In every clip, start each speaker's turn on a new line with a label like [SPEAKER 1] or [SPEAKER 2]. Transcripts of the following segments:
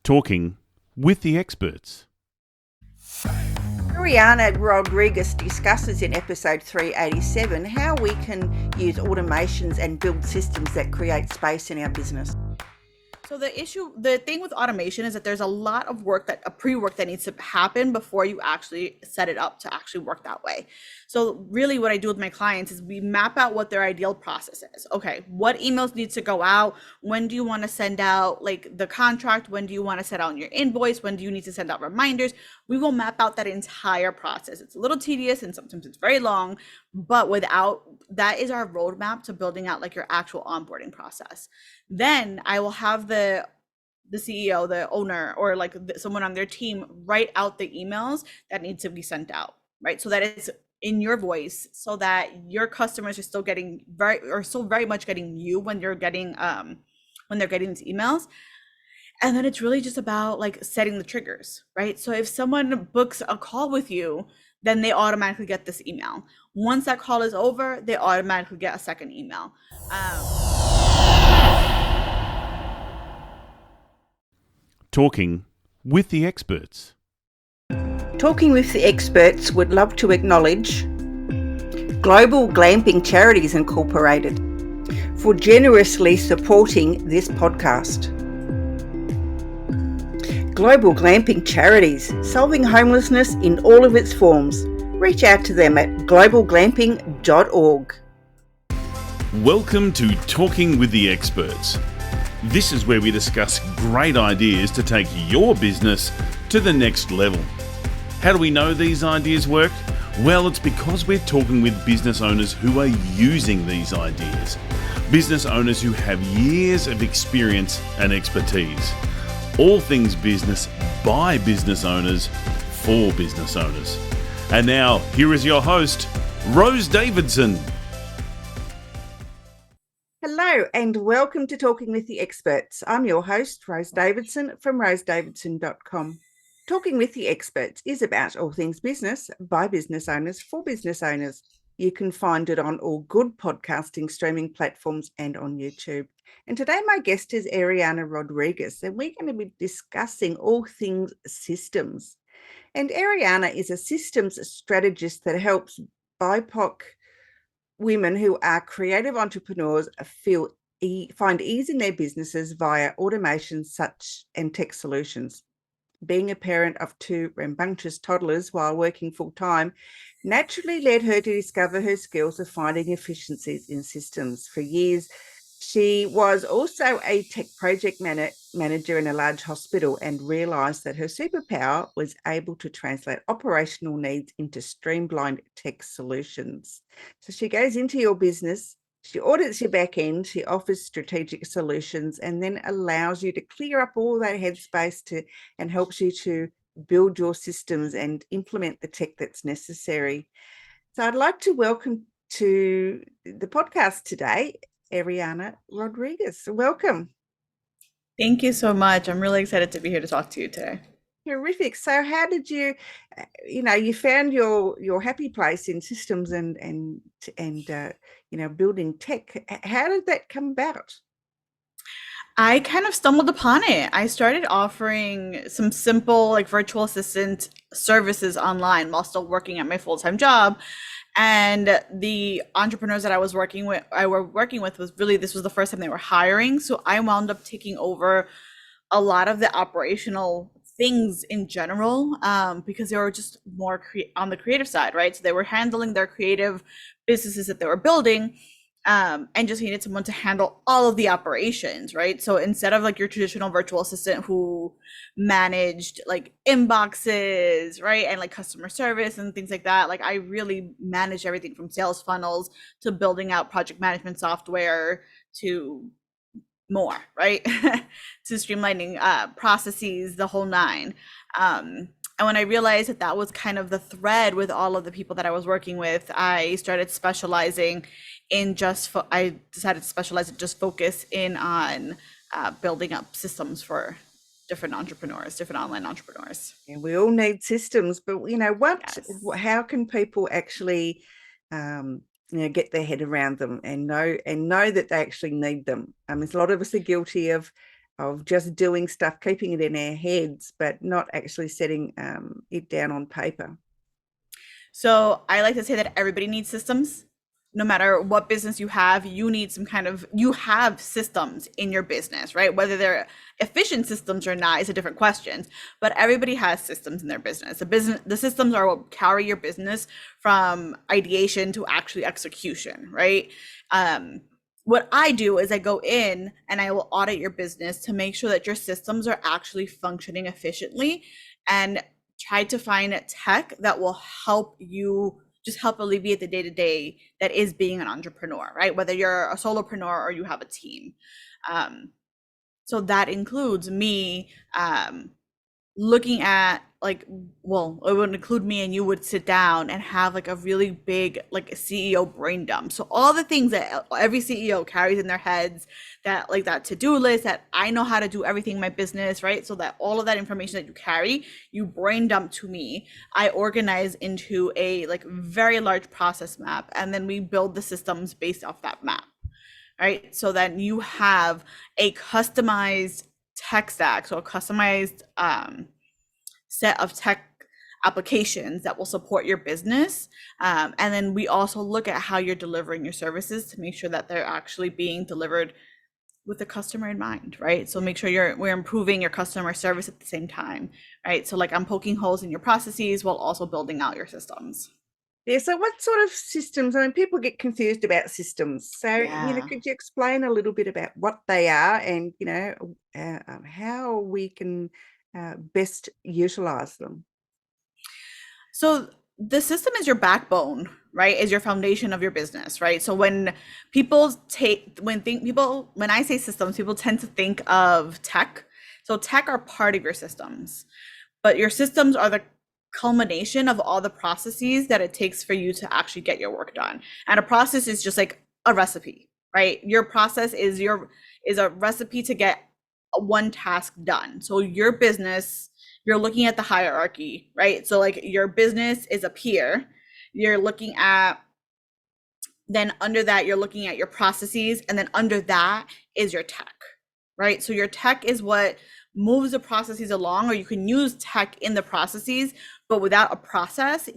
[SPEAKER 1] Talking with the experts.
[SPEAKER 2] Ariana Rodriguez discusses in episode 387 how we can use automations and build systems that create space in our business.
[SPEAKER 3] So the thing with automation is that there's a lot of pre-work that needs to happen before you actually set it up to actually work that way. So really what I do with my clients is we map out what their ideal process is. Okay, what emails need to go out? When do you want to send out like the contract? When do you want to send out your invoice? When do you need to send out reminders? We will map out that entire process. It's a little tedious and sometimes it's very long, but that is our roadmap to building out like your actual onboarding process. Then I will have the CEO, the owner, or like someone on their team write out the emails that need to be sent out, right? So that it's in your voice, so that your customers are still very much getting you when they're getting these emails. And then it's really just about like setting the triggers, right? So if someone books a call with you, then they automatically get this email. Once that call is over, they automatically get a second email.
[SPEAKER 1] Talking with the experts.
[SPEAKER 2] Talking with the Experts would love to acknowledge Global Glamping Charities Incorporated for generously supporting this podcast. Global Glamping Charities, solving homelessness in all of its forms. Reach out to them at globalglamping.org.
[SPEAKER 1] Welcome to Talking with the Experts. This is where we discuss great ideas to take your business to the next level. How do we know these ideas work? Well, it's because we're talking with business owners who are using these ideas. Business owners who have years of experience and expertise. All things business by business owners for business owners. And now, here is your host, Rose Davidson.
[SPEAKER 2] Hello and welcome to Talking with the Experts. I'm your host, Rose Davidson from rosedavidson.com. Talking with the Experts is about all things business by business owners for business owners. You can find it on all good podcasting streaming platforms and on YouTube. And today my guest is Ariana Rodriguez, and we're going to be discussing all things systems. And Ariana is a systems strategist that helps BIPOC women who are creative entrepreneurs find ease in their businesses via automation and tech solutions. Being a parent of two rambunctious toddlers while working full-time naturally led her to discover her skills of finding efficiencies in systems. For years, she was also a tech project manager in a large hospital and realised that her superpower was able to translate operational needs into streamlined tech solutions. So she goes into your business, she audits your back end, she offers strategic solutions, and then allows you to clear up all that headspace and helps you to build your systems and implement the tech that's necessary. So I'd like to welcome to the podcast today, Ariana Rodriguez. Welcome.
[SPEAKER 3] Thank you so much. I'm really excited to be here to talk to you today.
[SPEAKER 2] Terrific. So how did you found your happy place in systems and building tech. How did that come about?
[SPEAKER 3] I kind of stumbled upon it. I started offering some simple like virtual assistant services online while still working at my full-time job. And the entrepreneurs that I was working with this was the first time they were hiring. So I wound up taking over a lot of the operational things in general, because they were just more on the creative side, right? So they were handling their creative businesses that they were building, and just needed someone to handle all of the operations, right? So instead of like your traditional virtual assistant who managed like inboxes, right, and like customer service and things like that, like I really managed everything from sales funnels to building out project management software to more, right? To streamlining processes, the whole nine. And when I realized that that was kind of the thread with all of the people that I was working with, I started specializing in I decided to specialize and just focus in on building up systems for different online entrepreneurs.
[SPEAKER 2] And we all need systems, but
[SPEAKER 3] Yes.
[SPEAKER 2] how can people actually get their head around them and know that they actually need them? A lot of us are guilty of just doing stuff, keeping it in our heads, but not actually setting it down on paper.
[SPEAKER 3] So I like to say that everybody needs systems. No matter what business you have, you have systems in your business, right? Whether they're efficient systems or not is a different question, but everybody has systems in their business. The systems are what carry your business from ideation to actually execution, right? What I do is I go in and I will audit your business to make sure that your systems are actually functioning efficiently, and try to find tech that will help you just help alleviate the day-to-day that is being an entrepreneur, right? Whether you're a solopreneur or you have a team. So that includes me looking at it would include me and you would sit down and have like a really big like CEO brain dump. So all the things that every CEO carries in their heads, that like that to-do list, that I know how to do everything in my business, right? So that all of that information that you carry, you brain dump to me. I organize into a like very large process map, and then we build the systems based off that map, right? So that you have a customized tech stack, so a customized set of tech applications that will support your business. And then we also look at how you're delivering your services to make sure that they're actually being delivered with the customer in mind, right? So make sure we're improving your customer service at the same time, right? So like I'm poking holes in your processes while also building out your systems.
[SPEAKER 2] Yeah, so what sort of systems? I mean, people get confused about systems. So,
[SPEAKER 3] Yeah.
[SPEAKER 2] could you explain a little bit about what they are and, how we can best utilize them?
[SPEAKER 3] So the system is your backbone, right? Is your foundation of your business, right? So when I say systems, people tend to think of tech. So tech are part of your systems, but your systems are the culmination of all the processes that it takes for you to actually get your work done. And a process is just like a recipe, right? Your process is a recipe to get one task done. So your business, you're looking at the hierarchy, right? So like your business is up here. You're looking at, then under that, you're looking at your processes, and then under that is your tech, right? So your tech is what moves the processes along, or you can use tech in the processes, but without a process,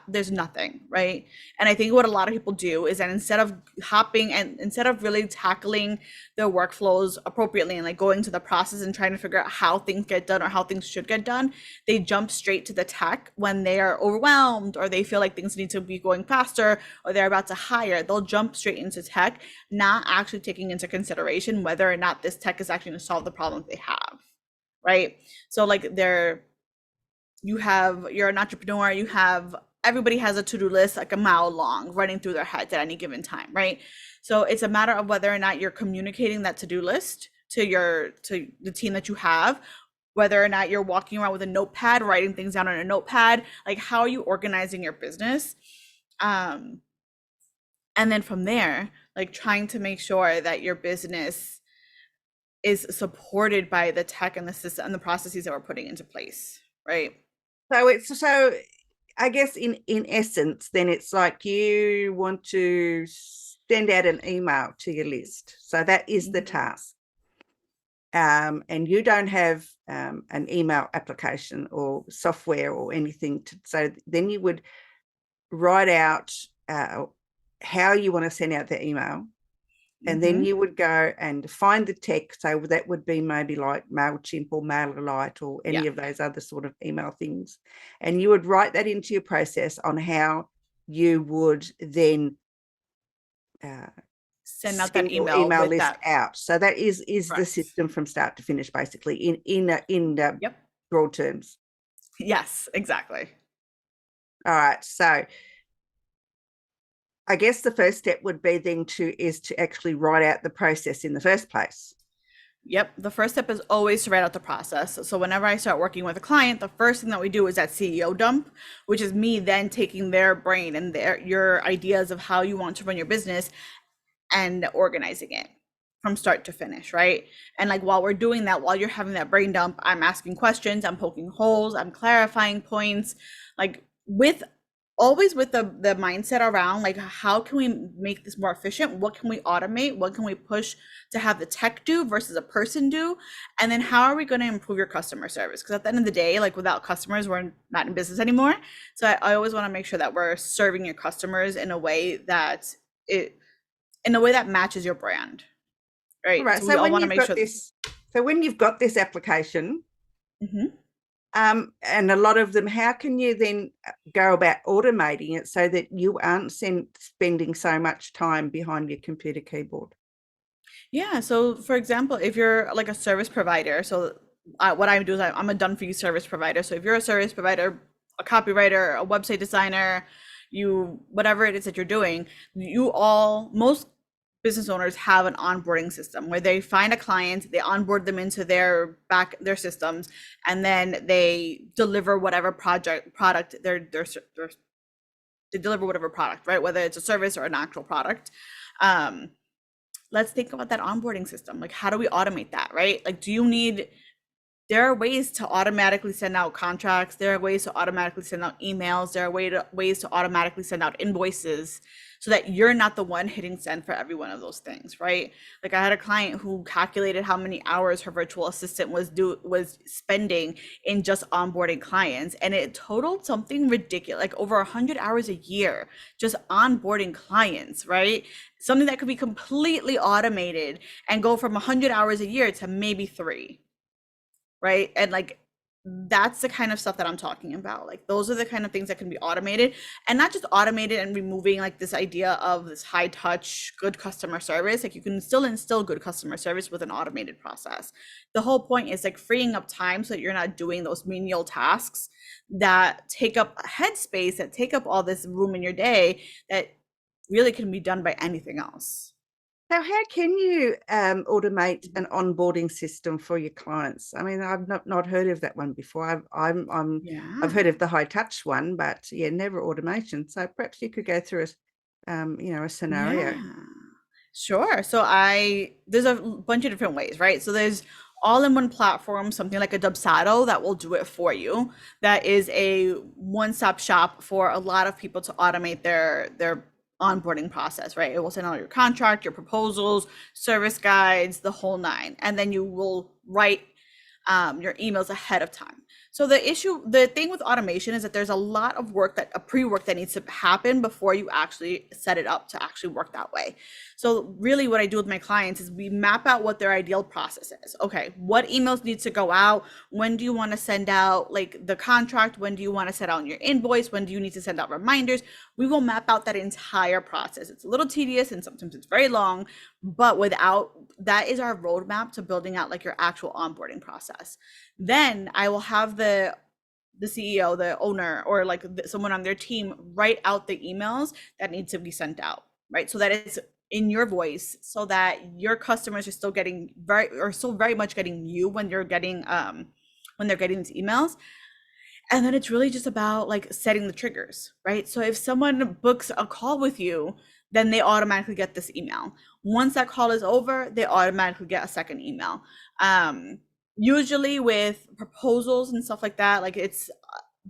[SPEAKER 3] there's nothing, right? And I think what a lot of people do is that instead of really tackling their workflows appropriately and like going to the process and trying to figure out how things get done or how things should get done, they jump straight to the tech when they are overwhelmed or they feel like things need to be going faster or they're about to hire. They'll jump straight into tech, not actually taking into consideration whether or not this tech is actually going to solve the problems they have, right? So like you're an entrepreneur, everybody has a to-do list like a mile long running through their heads at any given time, right? So it's a matter of whether or not you're communicating that to-do list to the team that you have, whether or not you're walking around with a notepad, writing things down on a notepad, like how are you organizing your business? And then from there, like trying to make sure that your business is supported by the tech and the system and the processes that we're putting into place, right?
[SPEAKER 2] So I guess in essence, then it's like you want to send out an email to your list. So that is the task. And you don't have an email application or software or anything. So then you would write out how you want to send out the email. And then you would go and find the tech. So that would be maybe like MailChimp or MailerLite or any of those other sort of email things. And you would write that into your process on how you would then
[SPEAKER 3] send out that email
[SPEAKER 2] list out. So that is the system from start to finish, basically, in broad terms.
[SPEAKER 3] Yes, exactly.
[SPEAKER 2] All right. So I guess the first step would be then to actually write out the process in the first place.
[SPEAKER 3] Yep. The first step is always to write out the process. So whenever I start working with a client, the first thing that we do is that CEO dump, which is me then taking their brain and your ideas of how you want to run your business and organizing it from start to finish, right? And like while we're doing that, while you're having that brain dump, I'm asking questions, I'm poking holes, I'm clarifying points, like with always with the mindset around like, how can we make this more efficient? What can we automate? What can we push to have the tech do versus a person do? And then how are we going to improve your customer service? Because at the end of the day, like without customers, we're not in business anymore. So I always want to make sure that we're serving your customers in a way that matches your brand, right?
[SPEAKER 2] Right.
[SPEAKER 3] So we
[SPEAKER 2] So
[SPEAKER 3] all
[SPEAKER 2] when
[SPEAKER 3] want to
[SPEAKER 2] you've
[SPEAKER 3] make
[SPEAKER 2] got
[SPEAKER 3] sure.
[SPEAKER 2] this, so when you've got this application,
[SPEAKER 3] Mhm.
[SPEAKER 2] and a lot of them, how can you then go about automating it so that you aren't spending so much time behind your computer keyboard?
[SPEAKER 3] Yeah. So, for example, if you're like a service provider, so what I do is I'm a done for you service provider. So if you're a service provider, a copywriter, a website designer, whatever it is that you're doing, most business owners have an onboarding system where they find a client, they onboard them into their systems, and then they deliver whatever product they deliver whatever product, right? Whether it's a service or an actual product. Let's think about that onboarding system. Like, how do we automate that, right? Like, there are ways to automatically send out contracts. There are ways to automatically send out emails. There are ways to automatically send out invoices so that you're not the one hitting send for every one of those things, right? Like I had a client who calculated how many hours her virtual assistant was spending in just onboarding clients, and it totaled something ridiculous, like over 100 hours a year just onboarding clients, right? Something that could be completely automated and go from 100 hours a year to maybe 3, right? And like that's the kind of stuff that I'm talking about. Like those are the kind of things that can be automated, and not just automated and removing like this idea of this high touch good customer service. Like you can still instill good customer service with an automated process. The whole point is like freeing up time so that you're not doing those menial tasks that take up headspace, that take up all this room in your day that really can be done by anything else.
[SPEAKER 2] So how can you automate an onboarding system for your clients? I mean, I've not heard of that one before. I've heard of the high touch one, but yeah, never automation. So perhaps you could go through a scenario.
[SPEAKER 3] Yeah. Sure. So there's a bunch of different ways, right? So there's all-in-one platform, something like a Dubsado that will do it for you. That is a one-stop shop for a lot of people to automate their onboarding process, right? It will send out your contract, your proposals, service guides, the whole nine, and then you will write your emails ahead of time. So the thing with automation is that there's a lot of pre-work that needs to happen before you actually set it up to actually work that way. So really what I do with my clients is we map out what their ideal process is. Okay, what emails need to go out? When do you want to send out like the contract? When do you want to send out your invoice? When do you need to send out reminders? We will map out that entire process. It's a little tedious and sometimes it's very long, but that is our roadmap to building out like your actual onboarding process. Then I will have the CEO, the owner, or like someone on their team write out the emails that need to be sent out, right? So that it's in your voice, so that your customers are still very much getting you when they're getting these emails. And then it's really just about like setting the triggers, right? So if someone books a call with you, then they automatically get this email. Once that call is over, they automatically get a second email. Usually with proposals and stuff like that, like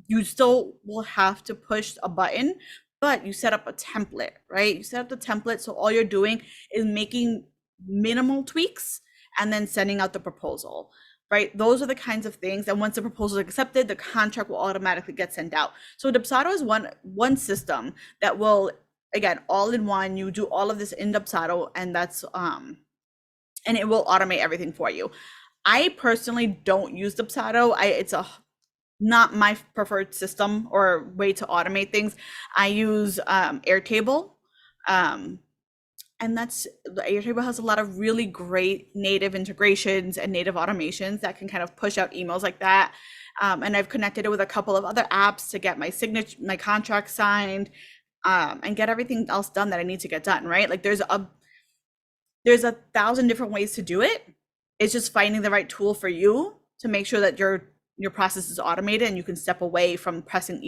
[SPEAKER 3] you still will have to push a button, but you set up a template, right? You set up the template, so all you're doing is making minimal tweaks and then sending out the proposal, right? Those are the kinds of things. And once the proposal is accepted, the contract will automatically get sent out. So Dubsado is one system that will, again, all in one. You do all of this in Dubsado, and that's and it will automate everything for you. I personally don't use Dubsado. It's not my preferred system or way to automate things. I use Airtable. And Airtable has a lot of really great native integrations and native automations that can kind of push out emails like that. And I've connected it with a couple of other apps to get my contract signed, and get everything else done that I need to get done, right? Like there's a 1,000 different ways to do it. It's just finding the right tool for you to make sure that your process is automated and you can step away from pressing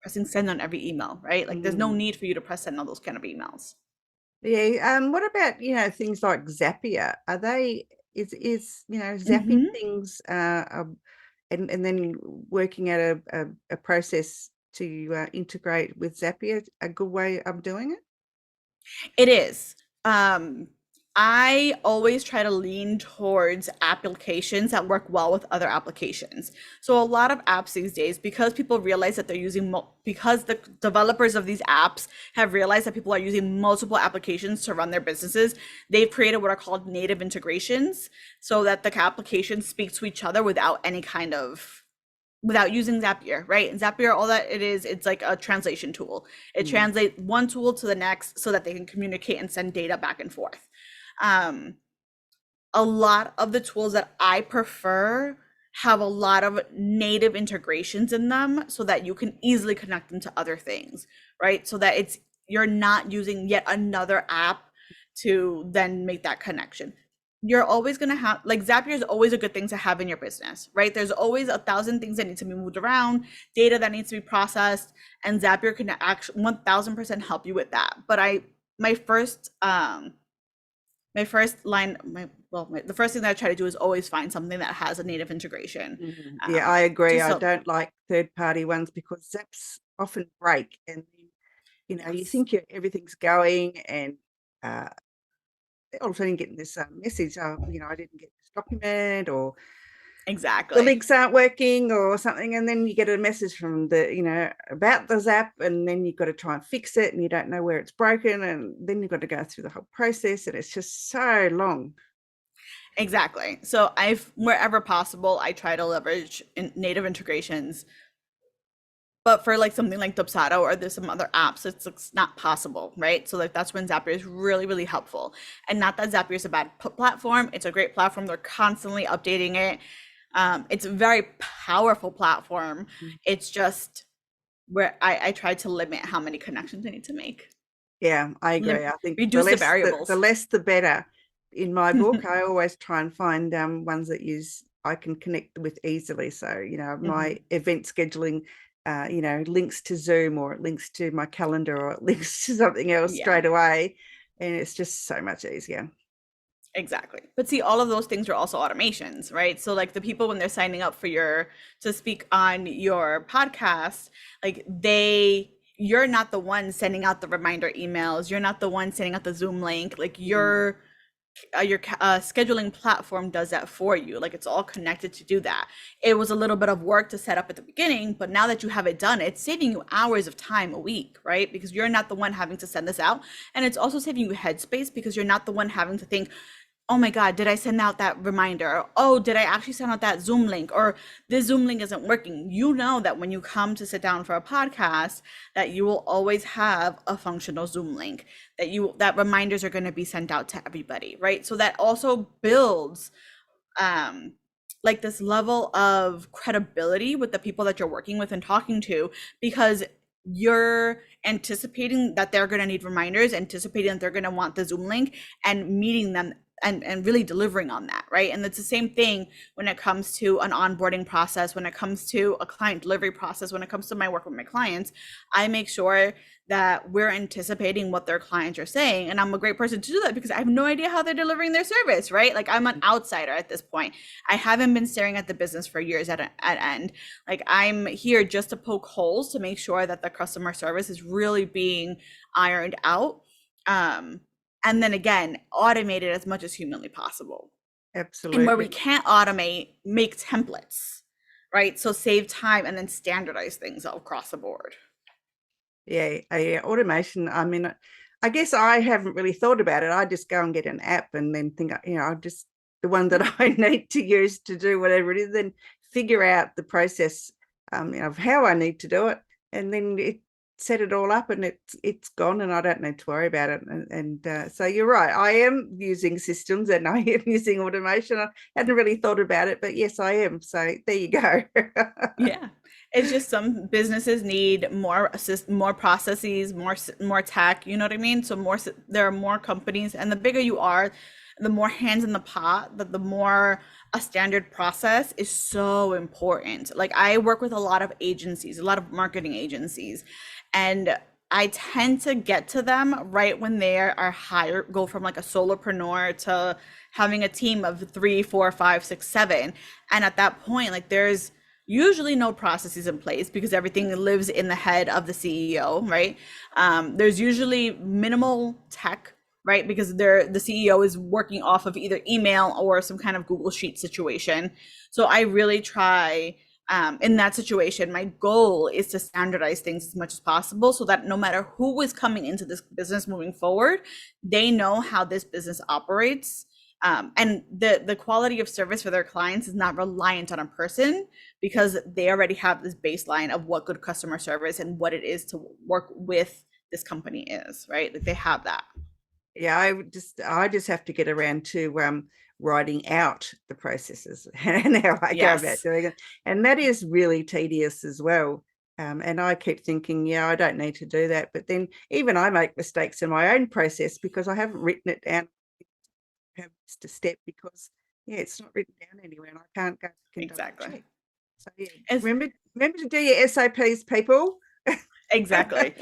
[SPEAKER 3] send on every email, right? Like there's no need for you to press send on those kind of emails.
[SPEAKER 2] Yeah. What about things like Zapier? Are they zapping things and then working out a process to integrate with Zapier a good way of doing it?
[SPEAKER 3] It is. I always try to lean towards applications that work well with other applications. So a lot of apps these days, because people realize that they're using, because the developers of these apps have realized that people are using multiple applications to run their businesses, they've created what are called native integrations so that the applications speak to each other without any kind of without using Zapier, right? And Zapier, all that it is, it's like a translation tool. It translates one tool to the next so that they can communicate and send data back and forth. A lot of the tools that I prefer have a lot of native integrations in them so that you can easily connect them to other things, right? So that you're not using yet another app to then make that connection. You're always going to have, like, Zapier is always a good thing to have in your business, right? There's always 1,000 things that need to be moved around, data that needs to be processed, and Zapier can actually 1,000% help you with that. But the first thing that I try to do is always find something that has a native integration.
[SPEAKER 2] Yeah, I agree. I don't like third-party ones because Zaps often break, and you
[SPEAKER 3] Yes.
[SPEAKER 2] think everything's going, and all of a sudden getting this message, I didn't get this document, or
[SPEAKER 3] Exactly.
[SPEAKER 2] the links aren't working or something, and then you get a message from about the Zap, and then you've got to try and fix it, and you don't know where it's broken, and then you've got to go through the whole process, and it's just so long.
[SPEAKER 3] Exactly. So wherever possible, I try to leverage native integrations. But for like something like Dubsado or there's some other apps, it's not possible, right? So like that's when Zapier is really, really helpful. And not that Zapier is a bad platform. It's a great platform. They're constantly updating it. It's a very powerful platform. It's just where I try to limit how many connections I need to make.
[SPEAKER 2] Yeah, I agree. I think
[SPEAKER 3] reduce the variables.
[SPEAKER 2] The less, the better. In my book, I always try and find ones that I can connect with easily. So, my event scheduling, links to Zoom, or it links to my calendar, or it links to something else straight away. And it's just so much easier.
[SPEAKER 3] Exactly. But see, all of those things are also automations, right? So like the people, when they're signing up to speak on your podcast, like you're not the one sending out the reminder emails. You're not the one sending out the Zoom link. Like your scheduling platform does that for you. Like it's all connected to do that. It was a little bit of work to set up at the beginning, but now that you have it done, it's saving you hours of time a week, right? Because you're not the one having to send this out. And it's also saving you headspace because you're not the one having to think, oh my God, did I send out that reminder? Or, oh, did I actually send out that Zoom link? Or this Zoom link isn't working. You know that when you come to sit down for a podcast, that you will always have a functional Zoom link, that reminders are going to be sent out to everybody, right? So that also builds like this level of credibility with the people that you're working with and talking to, because you're anticipating that they're going to need reminders, anticipating that they're going to want the Zoom link, and meeting them and really delivering on that, right? And it's the same thing when it comes to an onboarding process, when it comes to a client delivery process, when it comes to my work with my clients. I make sure that we're anticipating what their clients are saying. And I'm a great person to do that because I have no idea how they're delivering their service, right? Like I'm an outsider at this point. I haven't been staring at the business for years at end. Like I'm here just to poke holes to make sure that the customer service is really being ironed out. And then again, automate it as much as humanly possible.
[SPEAKER 2] Absolutely.
[SPEAKER 3] And where we can't automate, make templates, right? So save time and then standardize things across the board.
[SPEAKER 2] Yeah, automation. I mean, I guess I haven't really thought about it. I just go and get an app and then think, just the one that I need to use to do whatever it is, then figure out the process of how I need to do it, and then set it all up, and it's gone, and I don't need to worry about it. And so you're right. I am using systems and I am using automation. I hadn't really thought about it, but yes, I am. So there you go.
[SPEAKER 3] Yeah. It's just some businesses need more processes, more tech, you know what I mean? So there are more companies, and the bigger you are, the more hands in the pot, the more a standard process is so important. Like I work with a lot of agencies, a lot of marketing agencies, and I tend to get to them right when they are hired, go from like a solopreneur to having a team of 3, 4, 5, 6, 7. And at that point, like there's usually no processes in place because everything lives in the head of the CEO, right? There's usually minimal tech, right? Because the CEO is working off of either email or some kind of Google Sheet situation. So I really try, in that situation, my goal is to standardize things as much as possible so that no matter who is coming into this business moving forward, they know how this business operates. And the quality of service for their clients is not reliant on a person because they already have this baseline of what good customer service and what it is to work with this company is, right? Like they have that.
[SPEAKER 2] Yeah, I just have to get around to writing out the processes and how I go about doing it. And that is really tedious as well. And I keep thinking, yeah, I don't need to do that. But then even I make mistakes in my own process because I haven't written it down, have missed a step because, yeah, it's not written down anywhere and I can't go back and
[SPEAKER 3] Exactly.
[SPEAKER 2] double check. So, yeah, remember to do your SOPs, people.
[SPEAKER 3] Exactly.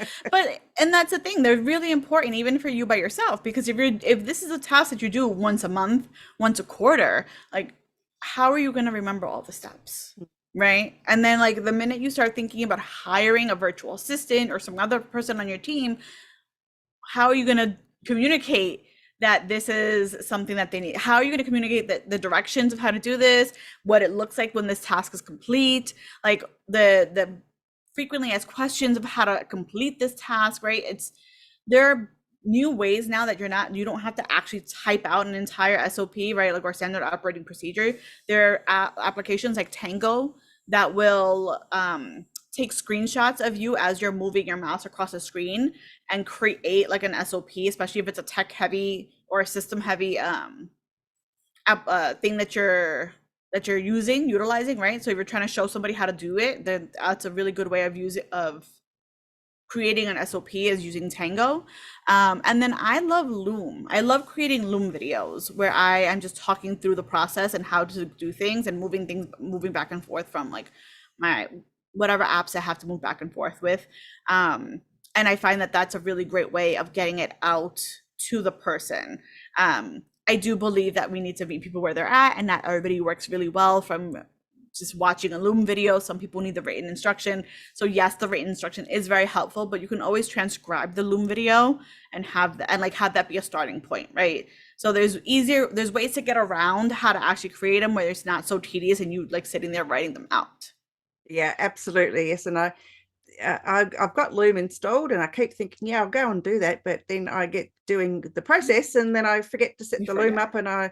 [SPEAKER 3] And that's the thing, they're really important even for you by yourself, because if this is a task that you do once a month, once a quarter, like how are you going to remember all the steps, right? And then like the minute you start thinking about hiring a virtual assistant or some other person on your team, how are you going to communicate that this is something that they need? How are you going to communicate the directions of how to do this, what it looks like when this task is complete, like the frequently asked questions of how to complete this task, right? There are new ways now that you don't have to actually type out an entire SOP, right? Like our standard operating procedure. There are applications like Tango that will take screenshots of you as you're moving your mouse across the screen and create like an SOP, especially if it's a tech heavy or a system heavy thing that you're utilizing, right? So if you're trying to show somebody how to do it, then that's a really good way of creating an SOP is using Tango. And then I love Loom. I love creating Loom videos where I am just talking through the process and how to do things and moving back and forth from like my whatever apps I have to move back and forth with. And I find that that's a really great way of getting it out to the person. I do believe that we need to meet people where they're at, and not everybody works really well from just watching a Loom video. Some people need the written instruction. So yes, the written instruction is very helpful, but you can always transcribe the Loom video and have that be a starting point, right? So there's ways to get around how to actually create them where it's not so tedious and you like sitting there writing them out.
[SPEAKER 2] Yeah, absolutely. Yes. And I've got Loom installed and I keep thinking, yeah, I'll go and do that. But then I get doing the process and then I forget to set the Loom up and I'll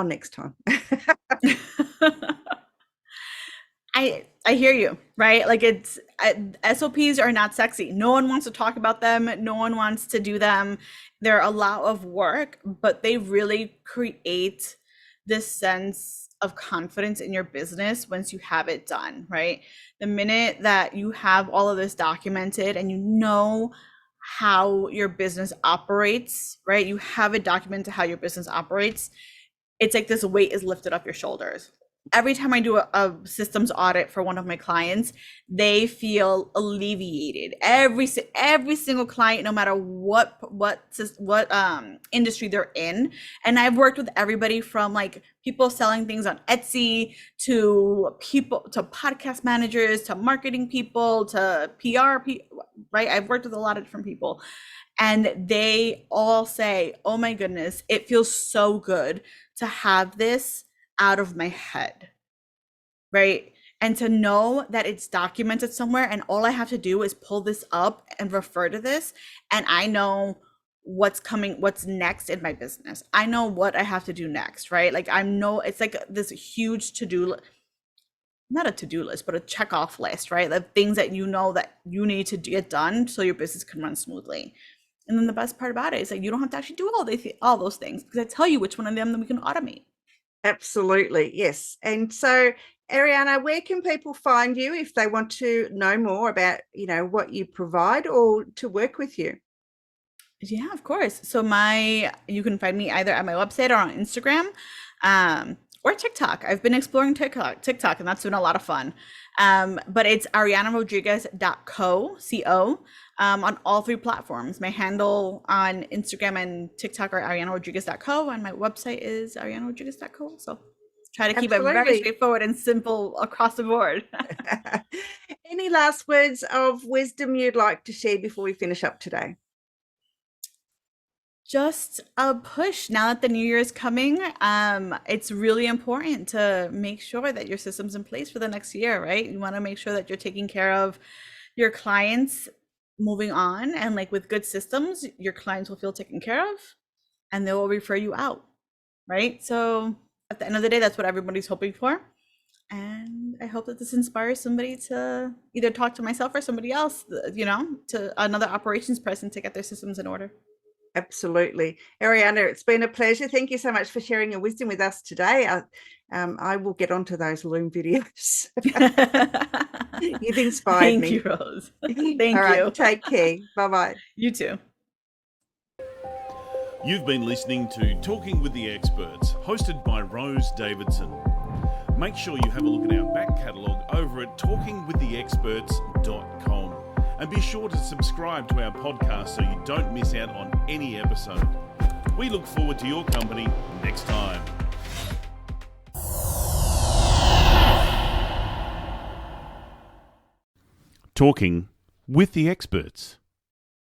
[SPEAKER 2] next time.
[SPEAKER 3] I hear you, right? Like SOPs are not sexy. No one wants to talk about them. No one wants to do them. They're a lot of work, but they really create this sense of confidence in your business once you have it done, right? The minute that you have all of this documented and you know how your business operates, right? You have it documented how your business operates. It's like this weight is lifted off your shoulders. Every time I do a systems audit for one of my clients, they feel alleviated. Every single client, no matter what industry they're in. And I've worked with everybody from like people selling things on Etsy to podcast managers to marketing people to PR people, right? I've worked with a lot of different people. And they all say, oh my goodness, it feels so good to have this out of my head, right? And to know that it's documented somewhere and all I have to do is pull this up and refer to this, and I know what's next in my business. I know what I have to do next, right? Like it's like this huge not a to-do list, but a check-off list, right? The things that you know that you need to get done so your business can run smoothly. And then the best part about it is like you don't have to actually do all those things because I tell you which one of them that we can automate.
[SPEAKER 2] Absolutely, yes. And so, Ariana, where can people find you if they want to know more about, what you provide or to work with you?
[SPEAKER 3] Yeah, of course. So you can find me either at my website or on Instagram, or TikTok. I've been exploring TikTok, and that's been a lot of fun. But it's arianarodriguez.co, on all three platforms. My handle on Instagram and TikTok are arianarodriguez.co, and my website is arianarodriguez.co. So Try to keep it very
[SPEAKER 2] Absolutely.
[SPEAKER 3] straightforward and simple across the board.
[SPEAKER 2] Any last words of wisdom you'd like to share before we finish up today?
[SPEAKER 3] Just a push now that the new year is coming. It's really important to make sure that your system's in place for the next year, right? You want to make sure that you're taking care of your clients moving on, and like with good systems, your clients will feel taken care of and they will refer you out, right? So at the end of the day, that's what everybody's hoping for. And I hope that this inspires somebody to either talk to myself or somebody else, to another operations person to get their systems in order.
[SPEAKER 2] Absolutely. Ariana, it's been a pleasure. Thank you so much for sharing your wisdom with us today. I will get onto those Loom videos. You've inspired me.
[SPEAKER 3] Thank you, Rose. Thank
[SPEAKER 2] All right,
[SPEAKER 3] you.
[SPEAKER 2] take care. Bye-bye.
[SPEAKER 3] You too.
[SPEAKER 1] You've been listening to Talking with the Experts, hosted by Rose Davidson. Make sure you have a look at our back catalogue over at talkingwiththeexperts.com. And be sure to subscribe to our podcast so you don't miss out on any episode. We look forward to your company next time. Talking with the Experts.